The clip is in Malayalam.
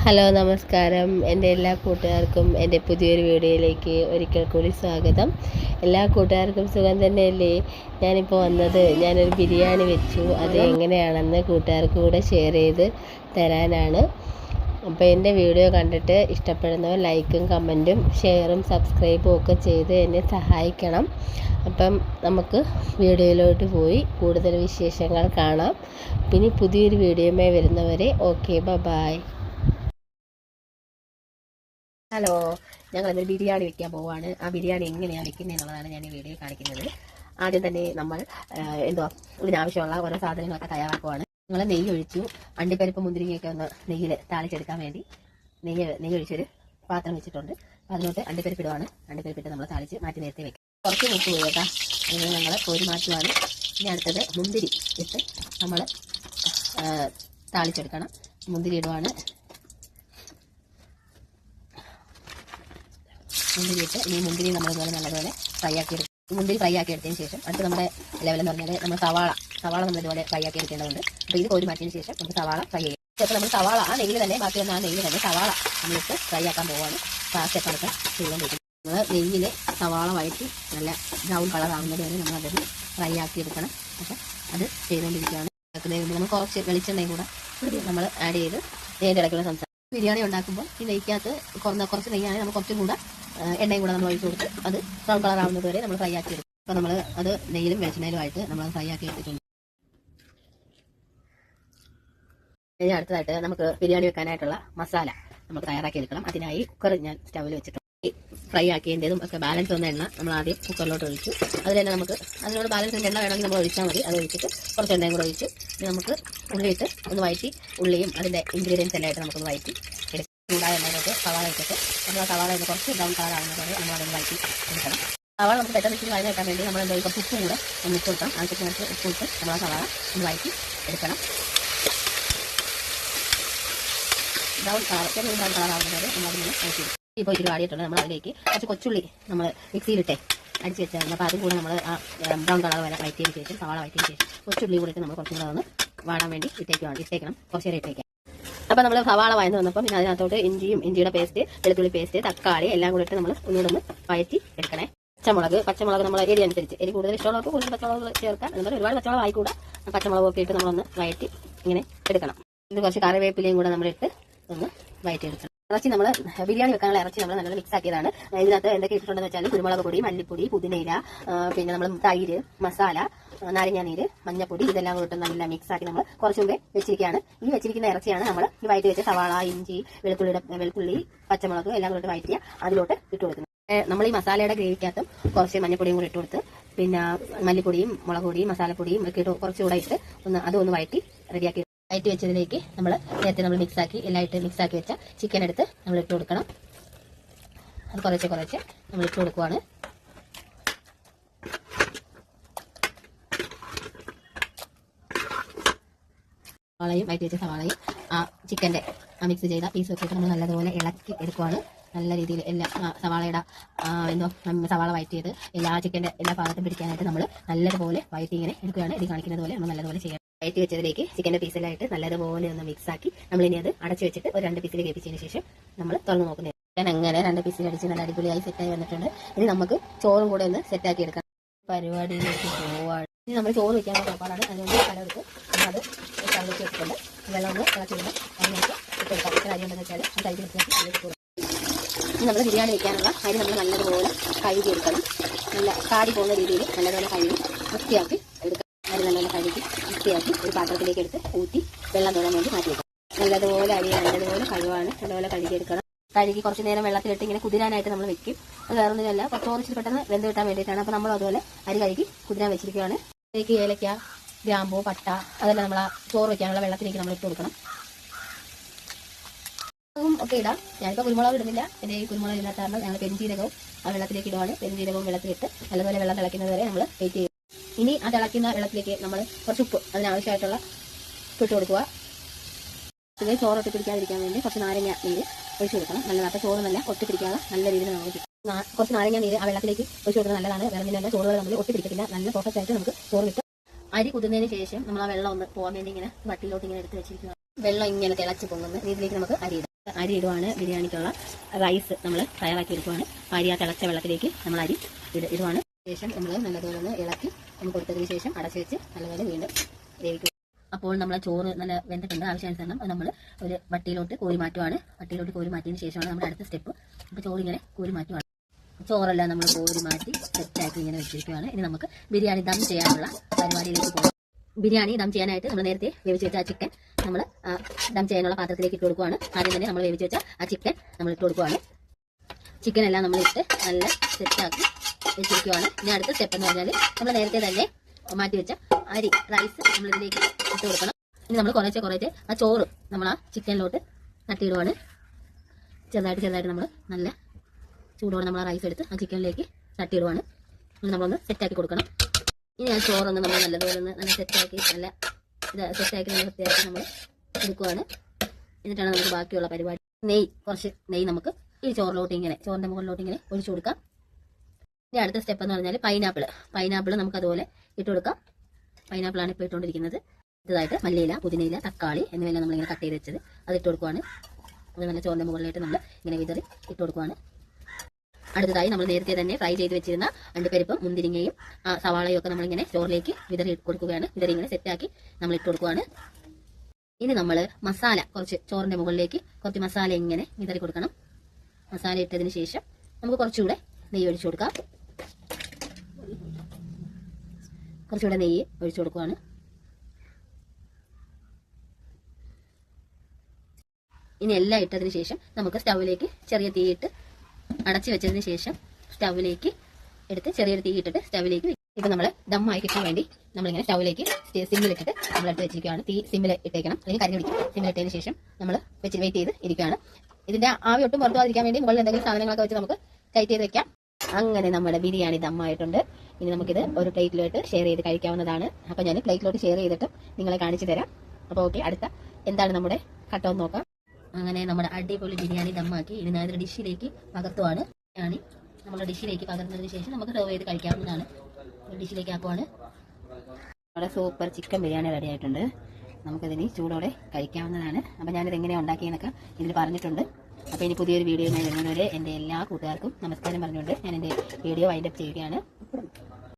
ഹലോ നമസ്കാരം. എൻ്റെ എല്ലാ കൂട്ടുകാർക്കും എൻ്റെ പുതിയൊരു വീഡിയോയിലേക്ക് ഒരിക്കൽ കൂടി സ്വാഗതം. എല്ലാ കൂട്ടുകാർക്കും സുഖം തന്നെയല്ലേ? ഞാനിപ്പോൾ വന്നത് ഞാനൊരു ബിരിയാണി വെച്ചു. അത് എങ്ങനെയാണെന്ന് കൂട്ടുകാർക്ക് കൂടെ ഷെയർ ചെയ്ത് തരാനാണ്. അപ്പോൾ എൻ്റെ വീഡിയോ കണ്ടിട്ട് ഇഷ്ടപ്പെടുന്നവർ ലൈക്കും കമൻറ്റും ഷെയറും സബ്സ്ക്രൈബും ഒക്കെ ചെയ്ത് എന്നെ സഹായിക്കണം. അപ്പം നമുക്ക് വീഡിയോയിലോട്ട് പോയി കൂടുതൽ വിശേഷങ്ങൾ കാണാം. പിന്നെ പുതിയൊരു വീഡിയോയുമായി വരുന്നവരെ ഓക്കെ ബൈ. ഹലോ, ഞങ്ങളിന്നൊരു ബിരിയാണി വെക്കാൻ പോവുകയാണ്. ആ ബിരിയാണി എങ്ങനെയാണ് വെക്കുന്നത് എന്നുള്ളതാണ് ഞാൻ ഈ വീഡിയോ കാണിക്കുന്നത്. ആദ്യം തന്നെ നമ്മൾ ഇതിനാവശ്യമുള്ള ഓരോ സാധനങ്ങളൊക്കെ തയ്യാറാക്കുവാണ്. നിങ്ങൾ നെയ്യ് ഒഴിച്ചു, അണ്ടിപ്പരിപ്പ് മുന്തിരിങ്ങയൊക്കെ ഒന്ന് നെയ്യിൽ താളിച്ചെടുക്കാൻ വേണ്ടി നെയ്യ് ഒഴിച്ചൊരു പാത്രം വെച്ചിട്ടുണ്ട്. അതിലോട്ട് അണ്ടിപ്പരിപ്പ് ഇടുവാണ്. അണ്ടിപ്പരിപ്പിട്ട് നമ്മൾ താളിച്ച് മാറ്റി നേരത്തെ വെക്കും. കുറച്ച് ഉപ്പ് പോയി കേട്ടോ. അങ്ങനെ ഞങ്ങൾ കോരി മാറ്റുവാണ്. ഇനി അടുത്തത് മുന്തിരി ഇട്ട് നമ്മൾ താളിച്ചെടുക്കണം. മുന്തിരി ഇടുവാണ്. മുന്തിരി ഇട്ട് ഇനി മുന്തിരി നമ്മളിതുപോലെ നല്ലതുപോലെ ഫ്രൈ ആക്കി എടുക്കും. മുന്തിരി ഫ്രൈ ആക്കി എടുത്തതിന് ശേഷം അടുത്ത് നമ്മുടെ ലെവലെന്ന് പറഞ്ഞാൽ നമ്മൾ സവാള നമ്മളിതുപോലെ ഫ്രൈ ആക്കി എടുക്കേണ്ടതുണ്ട്. അപ്പോൾ ഇത് കോരി മാറ്റിയതിന് ശേഷം നമുക്ക് സവാള ഫ്രൈ ചെയ്യാം. ചിലപ്പോൾ നമ്മൾ സവാള ആ നെയ്യിൽ തന്നെ ബാക്കി വന്ന ആ നെയ്യിൽ തന്നെ സവാള നമ്മളിട്ട് ഫ്രൈ ആക്കാൻ പോവുകയാണ്. അപ്പോൾ ആ സ്റ്റെപ്പൊക്കെ ചെയ്തുകൊണ്ടിരിക്കും. നമ്മൾ നെയ്യിൽ സവാള വഴറ്റി നല്ല ബ്രൗൺ കളർ ആകുന്നത് വരെ നമ്മളതൊന്ന് ഫ്രൈ ആക്കി എടുക്കണം. അപ്പോൾ അത് ചെയ്തുകൊണ്ടിരിക്കുകയാണ്. നമ്മൾ കുറച്ച് വെളിച്ചെണ്ണയും കൂടെ നമ്മൾ ആഡ് ചെയ്ത് ഇതിൻ്റെ ഇടയ്ക്കുള്ള സംസാരം. ബിരിയാണി ഉണ്ടാക്കുമ്പോൾ ഈ നെയ്ക്കകത്ത് കുറച്ച് നെയ്യാണെങ്കിൽ നമ്മൾ കുറച്ചും കൂടെ എണ്ണയും കൂടെ നമ്മൾ ഒഴിച്ച് കൊടുത്ത് അത് ബ്രൗൺ കളർ ആവുന്നത് വരെ നമ്മൾ ഫ്രൈ ആക്കി എടുക്കും. അപ്പോൾ നമ്മൾ അത് നെയ്യിലും വെളിച്ചെണ്ണയിലുമായിട്ട് നമ്മൾ ഫ്രൈ ആക്കി എടുത്തിട്ടുണ്ട്. ഇനി അടുത്തതായിട്ട് നമുക്ക് ബിരിയാണി വെക്കാനായിട്ടുള്ള മസാല നമുക്ക് തയ്യാറാക്കി എടുക്കണം. അതിനായി കുക്കർ ഞാൻ സ്റ്റൗവിൽ വെച്ചിട്ടുണ്ട്. ഫ്രൈ ആക്കിയതിൻ്റെതും ഒക്കെ ബാലൻസ് വന്ന എണ്ണ നമ്മൾ ആദ്യം കുക്കറിലോട്ട് ഒഴിച്ചു. അതിൽ തന്നെ നമുക്ക് അതിനോട് ബാലൻസ് എണ്ണ വേണമെങ്കിൽ നമ്മൾ ഒഴിച്ചാൽ മതി. അത് ഒഴിച്ചിട്ട് കുറച്ച് എണ്ണയും കൂടെ ഒഴിച്ച് നമുക്ക് ഉള്ളിയിട്ട് ഒന്ന് വഴറ്റി ഉള്ളിയും അതിൻ്റെ ഇൻഗ്രീഡിയൻസ് എല്ലാം ആയിട്ട് നമുക്കൊന്ന് വഴറ്റി എടുക്കാം. ചൂടായ എണ്ണയിലോട്ട് സവാള ഇട്ടിട്ട് നമ്മൾ ആ സവാള ഒന്ന് കുറച്ച് ബ്രൗൺ കളർ ആകുന്നത് വരെ നമ്മൾ അതൊന്ന് വഴറ്റി എടുക്കണം. സവാള നമുക്ക് പെട്ടെന്ന് ഇച്ചിരി വഴഞ്ഞ് വെക്കാൻ വേണ്ടി നമ്മൾ എന്തായാലും കുറച്ച് ഉപ്പും കൂടെ ഒന്ന് ഇട്ട് കൊടുക്കാം. ആവശ്യത്തിന് ഉപ്പ് ഇട്ട് നമ്മൾ ആ സവാള ഒന്ന് വഴറ്റി എടുക്കണം. ബ്രൗൺ കളർ ആകുന്നത് വരെ നമ്മൾ അതിനെ വഴറ്റി എടുക്കും. ഇപ്പോൾ ഇച്ചിരി വാടിയിട്ടുണ്ട്. നമ്മൾ അതിലേക്ക് കുറച്ച് കൊച്ചുള്ളി നമ്മൾ മിക്സിയിലിട്ടേ അടിച്ച് വെച്ചാൽ അപ്പോൾ അതും കൂടെ നമ്മൾ ആ ബ്രൗൺ കളർ വരെ വഴറ്റിയതിന് ശേഷം സവാള വഴറ്റിയതിന് ശേഷം കൊച്ചുള്ളി കൂടെ നമ്മൾ കുറച്ചും കൂടെ ഒന്ന് വാടാൻ വേണ്ടി ഇട്ടേക്കണം. കുറച്ച് നേരം ഇട്ടേക്കാം. അപ്പോൾ നമ്മൾ സവാള വഴന്ന് വന്നപ്പോൾ പിന്നെ അതിനകത്തോട്ട് ഇഞ്ചിയുടെ പേസ്റ്റ്, വെളുത്തുള്ളി പേസ്റ്റ്, തക്കാളി എല്ലാം കൂടെ ഇട്ട് നമ്മൾ ഒന്നുകൂടെ വഴറ്റി എടുക്കണേ. പച്ചമുളക് നമ്മൾ എരി അനുസരിച്ച് എരി കൂടുതൽ ഇഷ്ടമുള്ളവർക്ക് കൂടുതൽ പച്ചമുളക് ചേർക്കാം. അതുപോലെ ഒരുപാട് പച്ചമുളക് ആയിക്കൂടാ. പച്ചമുളകൊക്കെ ഇട്ട് നമ്മളൊന്ന് വഴറ്റി ഇങ്ങനെ എടുക്കണം. ഇത് കുറച്ച് കറിവേപ്പിലയും കൂടെ നമ്മളിട്ട് ഒന്ന് വഴറ്റി എടുക്കണം. ഇറച്ചി നമ്മൾ ബിരിയാണി വെക്കാനുള്ള ഇറച്ചി നമ്മൾ നല്ല മിക്സ് ആക്കിയതാണ്. ഇതിനകത്ത് എന്തൊക്കെ ഇട്ടിട്ടുണ്ടെന്ന് വെച്ചാൽ കുരുമുളക് പൊടി, മല്ലിപ്പൊടി, പുതിനയില, പിന്നെ നമ്മൾ തൈര്, മസാല, നാരങ്ങാനീര്, മഞ്ഞപ്പൊടി ഇതെല്ലാം കൂടെ നല്ല മിക്സ് ആക്കി നമ്മൾ കുറച്ച് മുമ്പേ വെച്ചിരിക്കുകയാണ്. ഈ വെച്ചിരിക്കുന്ന ഇറച്ചിയാണ് നമ്മൾ ഈ വഴറ്റി വെച്ച സവാള, ഇഞ്ചി, വെളുത്തുള്ളി, പച്ചമുളക് എല്ലാം കൂടെ വഴറ്റിയ അതിലോട്ട് ഇട്ട് കൊടുക്കുന്നത്. നമ്മൾ ഈ മസാലയുടെ ഗ്രേവിക്കകത്തും കുറച്ച് മഞ്ഞപ്പൊടിയും കൂടെ ഇട്ട് കൊടുത്ത് പിന്നെ മല്ലിപ്പൊടിയും മുളക് പൊടിയും മസാലപ്പൊടിയും ഒക്കെ ഇട്ട് കുറച്ചുകൂടെ ഇട്ട് അതൊന്ന് വഴറ്റി റെഡിയാക്കി വഴറ്റി വെച്ചതിലേക്ക് നമ്മൾ നേരത്തെ നമ്മൾ മിക്സ് ആക്കി വെച്ച ചിക്കൻ എടുത്ത് നമ്മൾ ഇട്ട് കൊടുക്കണം. അത് കുറച്ച് നമ്മൾ ഇട്ട് കൊടുക്കുവാണ്. സവാളയും വഴറ്റി വെച്ച സവാളയും ആ ചിക്കൻ്റെ മിക്സ് ചെയ്ത പീസ് വെച്ചിട്ട് നമ്മൾ നല്ലതുപോലെ ഇളക്കി എടുക്കുവാണ്. നല്ല രീതിയിൽ എല്ലാ സവാളയുടെ സവാള വഴറ്റിയത് എല്ലാ ചിക്കൻ്റെ എല്ലാ ഭാഗത്തും പിടിക്കാനായിട്ട് നമ്മൾ നല്ലതുപോലെ വഴറ്റി ഇങ്ങനെ എടുക്കുകയാണ്. ഇത് കാണിക്കുന്നത് പോലെ നമ്മൾ നല്ലതുപോലെ ചെയ്യണം. വഴറ്റി വെച്ചതിലേക്ക് ചിക്കൻ്റെ പീസിലായിട്ട് നല്ലതുപോലെ ഒന്ന് മിക്സ് ആക്കി നമ്മളിനി അത് അടച്ചു വെച്ചിട്ട് ഒരു 2 പീസിൽ വേവിച്ചതിന് ശേഷം നമ്മൾ തുറന്ന് നോക്കുന്നത്. ഞാൻ അങ്ങനെ 2 പീസിൽ അടിച്ച് നല്ല അടിപൊളിയായി സെറ്റായി വന്നിട്ടുണ്ട്. ഇനി നമുക്ക് ചോറും കൂടെ ഒന്ന് സെറ്റാക്കി എടുക്കാം. പരിപാടിയിലേക്ക് പോവാണ്. ഇനി നമ്മൾ ചോറ് വയ്ക്കാനുള്ള പാടാണ്. അതിനുവേണ്ടി കലമെടുത്ത് അത് കലവെച്ച് വെച്ചിട്ടുണ്ട്. വെള്ളം ഒന്ന് തിളച്ചിടുമ്പോൾ അതിനകത്ത് ഇട്ടെടുക്കാം. എത്ര അരി ഉണ്ടെന്ന് വെച്ചാൽ ആ കഴുകി വൃത്തിയാക്കി അതിലേക്ക് കൊടുക്കും. ഇനി നമ്മൾ ബിരിയാണി വയ്ക്കാനുള്ള അരി നമ്മൾ നല്ലതുപോലെ കഴുകി എടുക്കണം. നല്ല കാടി പോകുന്ന രീതിയിൽ നല്ലതുപോലെ കഴുകി വൃത്തിയാക്കി എടുക്കണം. അരി നല്ലപോലെ കഴുകി വൃത്തിയാക്കി ഒരു പാത്രത്തിലേക്ക് എടുത്ത് ഊറ്റി വെള്ളം തൊടാൻ വേണ്ടി മാറ്റി വെക്കണം. നല്ലതുപോലെ അരി നല്ലതുപോലെ കഴുകാണ്. നല്ലപോലെ കഴുകിയെടുക്കണം. കഴുകി കുറച്ച് നേരം വെള്ളത്തിലിട്ട് ഇങ്ങനെ കുതിരാനായിട്ട് നമ്മൾ വെക്കും. അത് വേറെ ഒന്നുമല്ല, ചോറിച്ചിട്ട് പെട്ടെന്ന് വെന്ത് കിട്ടാൻ വേണ്ടിയിട്ടാണ്. അപ്പോൾ നമ്മൾ അതുപോലെ അരി കഴുകി കുതിരാൻ വെച്ചിരിക്കുകയാണ്. അതിലേക്ക് ഏലക്ക, ഗ്രാമ്പൂ, പട്ട അതെല്ലാം നമ്മൾ ആ ചോറ് വയ്ക്കാനുള്ള വെള്ളത്തിലേക്ക് നമ്മൾ ഇട്ട് കൊടുക്കണം. ഒക്കെ ഇടാം. ഞാനിപ്പോൾ കുരുമുളക് ഇടുന്നില്ല. എൻ്റെ ഈ കുരുമുളക് ഇല്ലാത്ത കാരണം ഞങ്ങൾ പെരുംജീരകവും ആ വെള്ളത്തിലേക്ക് ഇടുവാണ്. പെരുംജീരകവും വെള്ളത്തിലിട്ട് നല്ലപോലെ വെള്ളം തിളയ്ക്കുന്നത് വരെ നമ്മൾ വെയിറ്റ് ചെയ്യും. ഇനി ആ തിളയ്ക്കുന്ന വെള്ളത്തിലേക്ക് നമ്മൾ കുറച്ച് ഉപ്പ് അതിനാവശ്യമായിട്ടുള്ള ഇട്ട് കൊടുക്കുക. ഇത് ചോറൊട്ടി പിടിക്കാതിരിക്കാൻ വേണ്ടി കുറച്ച് നാരങ്ങ നീര് ഒഴിച്ചു കൊടുക്കണം. നല്ലതാണ്. ചോറ് നല്ല ഒട്ടി പിടിക്കാതെ നല്ല രീതിയിൽ നമുക്ക് കുറച്ച് നാരങ്ങ നീര് ആ വെള്ളത്തിലേക്ക് ഒഴിച്ചു കൊടുക്കുന്നത് നല്ലതാണ്. വേറെ ചോറുകൾ നമ്മൾ ഒട്ടി പിടിക്കത്തില്ല. നല്ല പെർഫെക്റ്റ് ആയിട്ട് നമുക്ക് ചോറ് കിട്ടും. അരി കുതിർന്നതിന് ശേഷം നമ്മൾ ആ വെള്ളം ഒന്ന് പോകാൻ വേണ്ടി ഇങ്ങനെ വട്ടിലോട്ട് ഇങ്ങനെ എടുത്ത് വെച്ചിരിക്കുക. വെള്ളം ഇങ്ങനെ തിളച്ച് പൊങ്ങുന്ന രീതിയിലേക്ക് നമുക്ക് അരി ഇടാം. അരി ഇടുവാണ്. ബിരിയാണിക്കുള്ള റൈസ് നമ്മൾ തയ്യാറാക്കി എടുക്കുവാണ്. അരി ആ തിളച്ച വെള്ളത്തിലേക്ക് നമ്മൾ അരി ഇടുവാണ്. ശേഷം നമ്മൾ നല്ലതുപോലെ ഒന്ന് ഇളക്കി ഒന്ന് കൊടുത്തതിന് ശേഷം അടച്ചു വെച്ച് നല്ലപോലെ വീണ്ടും വേവിക്കും. അപ്പോൾ നമ്മൾ ചോറ് നല്ല വെന്തിട്ടുണ്ട്. ആവശ്യാനുസരണം നമ്മൾ ഒരു വട്ടിയിലോട്ട് കോരി മാറ്റുവാണ്. വട്ടിയിലോട്ട് കോരി മാറ്റിയതിന് ശേഷമാണ് നമ്മുടെ അടുത്ത സ്റ്റെപ്പ്. അപ്പോൾ ചോറിങ്ങനെ കോരി മാറ്റുവാണ്. ചോറെല്ലാം നമ്മൾ കോരി മാറ്റി സെറ്റാക്കി ഇങ്ങനെ വെച്ചിരിക്കുകയാണ്. ഇനി നമുക്ക് ബിരിയാണി ദം ചെയ്യാനുള്ള പരിപാടിയിലേക്ക് പോകാം. ബിരിയാണി ദം ചെയ്യാനായിട്ട് നമ്മൾ നേരത്തെ വേവിച്ച് വെച്ച ആ ചിക്കൻ നമ്മൾ ദം ചെയ്യാനുള്ള പാത്രത്തിലേക്ക് ഇട്ട് കൊടുക്കുകയാണ്. ആദ്യം തന്നെ നമ്മൾ വേവിച്ച് വെച്ച ആ ചിക്കൻ നമ്മൾ ഇട്ട് കൊടുക്കുകയാണ്. ചിക്കൻ എല്ലാം നമ്മൾ ഇട്ട് നല്ല സെറ്റാക്കി വെച്ചിരിക്കുകയാണ്. ഇനി അടുത്ത സ്റ്റെപ്പ് എന്ന് പറഞ്ഞാൽ നമ്മൾ നേരത്തെ തന്നെ മാറ്റി വെച്ച അരി റൈസ് നമ്മൾ ഇതിലേക്ക് ഇട്ട് കൊടുക്കണം. ഇനി നമ്മൾ കുറേശ്ശെ ആ ചോറ് നമ്മൾ ആ ചിക്കനിലോട്ട് തട്ടിയിടുവാണ്. ചെറുതായിട്ട് നമ്മൾ നല്ല ചൂടോടെ നമ്മൾ ആ റൈസ് എടുത്ത് ആ ചിക്കനിലേക്ക് തട്ടിയിടുവാണ്. നമ്മളൊന്ന് സെറ്റാക്കി കൊടുക്കണം. ഇനി ആ ചോറൊന്ന് നമ്മൾ നല്ലതുപോലെ ഒന്ന് നല്ല സെറ്റാക്കി നല്ല സെറ്റാക്കി നല്ല വൃത്തിയാക്കി നമ്മൾ എടുക്കുവാണ്. എന്നിട്ടാണ് നമുക്ക് ബാക്കിയുള്ള പരിപാടി. കുറച്ച് നെയ്യ് നമുക്ക് ഈ ചോറിലോട്ട് ഇങ്ങനെ ചോറിൻ്റെ മുകളിലോട്ട് ഇങ്ങനെ ഒഴിച്ചു കൊടുക്കാം. ഇനി അടുത്ത സ്റ്റെപ്പ് എന്ന് പറഞ്ഞാൽ പൈനാപ്പിൾ നമുക്ക് അതുപോലെ ഇട്ട് കൊടുക്കാം. പൈനാപ്പിളാണ് ഇപ്പോൾ ഇട്ടുകൊണ്ടിരിക്കുന്നത്. ഇതായിട്ട് മല്ലിയില, പുതിനയില, തക്കാളി എന്നിവയെല്ലാം നമ്മളിങ്ങനെ കട്ട് ചെയ്ത് വെച്ചത് അത് ഇട്ട് കൊടുക്കുവാണ്. അത് നല്ല ചോറിൻ്റെ മുകളിലായിട്ട് നമ്മൾ ഇങ്ങനെ വിതറി ഇട്ട് കൊടുക്കുവാണ്. അടുത്തതായി നമ്മൾ നേരത്തെ തന്നെ ഫ്രൈ ചെയ്ത് വെച്ചിരുന്ന അണ്ടിപ്പരിപ്പും മുന്തിരിങ്ങയും സവാളയും ഒക്കെ നമ്മളിങ്ങനെ ചോറിലേക്ക് വിതറി കൊടുക്കുകയാണ്. വിതറി ഇങ്ങനെ സെറ്റാക്കി നമ്മൾ ഇട്ട് കൊടുക്കുകയാണ്. ഇനി നമ്മൾ മസാല കുറച്ച് ചോറിൻ്റെ മുകളിലേക്ക് കുറച്ച് മസാല ഇങ്ങനെ വിതറി കൊടുക്കണം. മസാല ഇട്ടതിന് ശേഷം നമുക്ക് കുറച്ചുകൂടെ നെയ്യ് ഒഴിച്ചു കൊടുക്കാം. കുറച്ചുകൂടെ നെയ്യ് ഒഴിച്ചു കൊടുക്കുകയാണ്. ഇനി എല്ലാം ഇട്ടതിന് ശേഷം നമുക്ക് സ്റ്റൗവിലേക്ക് ചെറിയ തീയിട്ട് അടച്ചു വെച്ചതിന് ശേഷം സ്റ്റൗവിലേക്ക് എടുത്ത് ചെറിയൊരു തീ ഇട്ടിട്ട് സ്റ്റൗവിലേക്ക് ഇപ്പം നമ്മൾ ദമ്മായി കിട്ടാൻ വേണ്ടി നമ്മളിങ്ങനെ സ്റ്റൗവിലേക്ക് സിമ്മിലിട്ടിട്ട് നമ്മൾ എടുത്ത് വെച്ചിരിക്കുകയാണ്. തീ സിമ്മിൽ ഇട്ടേക്കണം, അല്ലെങ്കിൽ കരിഞ്ഞു പിടിക്കും. സിമ്മിലിട്ടതിന് ശേഷം നമ്മൾ വെയിറ്റ് ചെയ്ത് ഇരിക്കുകയാണ്. ഇതിന്റെ ആവി ഒട്ടും പുറത്തു പോകാതിരിക്കാൻ വേണ്ടി മുകളിൽ എന്തെങ്കിലും സാധനങ്ങളൊക്കെ വെച്ച് നമുക്ക് ടൈറ്റ് ചെയ്ത് വെക്കാം. അങ്ങനെ നമ്മുടെ ബിരിയാണി ദമ്മായിട്ടുണ്ട്. ഇനി നമുക്കിത് ഒരു പ്ലേറ്റിലോട്ട് ഷെയർ ചെയ്ത് കഴിക്കാവുന്നതാണ്. അപ്പോൾ ഞാൻ പ്ലേറ്റിലോട്ട് ഷെയർ ചെയ്തിട്ട് നിങ്ങളെ കാണിച്ചു തരാം. അപ്പോൾ ഓക്കെ, അടുത്ത എന്താണ് നമ്മുടെ ഘട്ടം നോക്കാം. അങ്ങനെ നമ്മുടെ അടിപൊളി ബിരിയാണി ദമ്മാക്കി ഇനി ഞാനൊരു ഡിഷിലേക്ക് പകർത്തുവാണ്. നമ്മുടെ ഡിഷിലേക്ക് പകർന്നതിന് ശേഷം നമുക്ക് സെർവ് ചെയ്ത് കഴിക്കാവുന്നതാണ്. ഡിഷിലേക്ക് ആക്കുവാണ്. നമ്മുടെ സൂപ്പർ ചിക്കൻ ബിരിയാണി റെഡി ആയിട്ടുണ്ട്. നമുക്കതിന് ചൂടോടെ കഴിക്കാവുന്നതാണ്. അപ്പോൾ ഞാനിത് എങ്ങനെയാണ് ഉണ്ടാക്കിയെന്നൊക്കെ ഇതിൽ പറഞ്ഞിട്ടുണ്ട്. അപ്പോൾ ഇനി പുതിയൊരു വീഡിയോ വരുന്നതുവരെ എൻ്റെ എല്ലാ കൂട്ടുകാർക്കും നമസ്കാരം പറഞ്ഞുകൊണ്ട് ഞാൻ എൻ്റെ വീഡിയോ വൈൻഡപ്പ് ചെയ്യുകയാണ്.